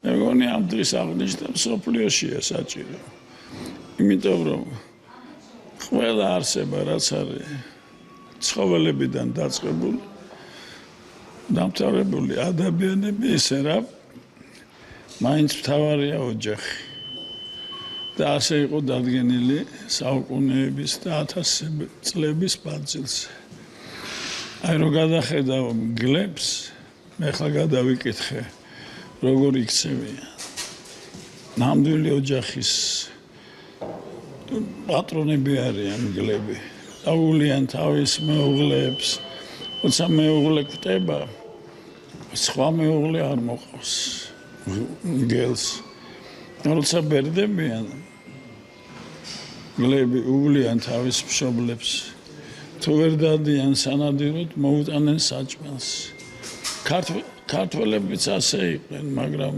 მე მგონი ამ დღის აღნიშვნა მსოფლიოშია საჭირო. იმიტომ რომ ყველა არსება რაც არის ცხოველებიდან დაწყებული დამთავრებული ადამიანები ისე რა მაინც მთავარია ოჯახი. და ასე იყო დადგენილი საუკუნეების და ათასები წლების მანძილზე. აი რო გადახედავ გლებს, მე ხლა გადავიკითხე, როგორ იქცევია. ნამდვილი ოჯახის პატრონები არიან გლები. დაუვლიან თავის მეუღლეებს, როცა მეუღლე კვდება, სხვა მეუღლე არ მოყავს გელს. როცა ბერდებიან, გლები უვლიან თავის მშობლებს. თუ ვერ დადიან სანადიროდ, მოუტანენ საჭმელს. ქართველებიც ასე იყვნენ, მაგრამ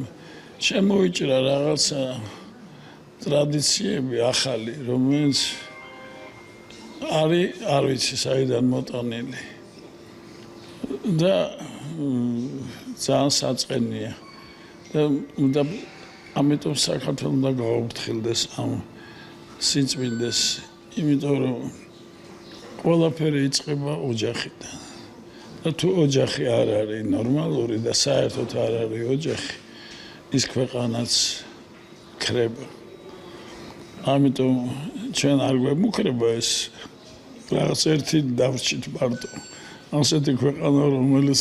შემოიჭრა რაღაცა ტრადიციები ახალი, რომელიც არ ვიცი საიდან მოტანილი. და ძალიან საწყენია. და ამიტომ საქართველოს უნდა გაუფრთხილდეს ამ სიწმინდეს, იმიტომ რომ ყველაფერი იწყება ოჯახიდან. და თუ ოჯახი არ არის ნორმალური და საერთოდ არ არის ოჯახი, ის ქვეყანაც ქრება. ამიტომ ჩვენ არ გვემუქრება ეს რაღაც ერთი დავრჩით მარტო. ასეთი ქვეყანა, რომელიც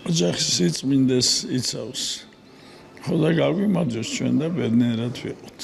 ოჯახის სიწმინდეს იცავს. ხო და გაგვიმარჯოს ჩვენ და ბედნიერად ვიყოთ.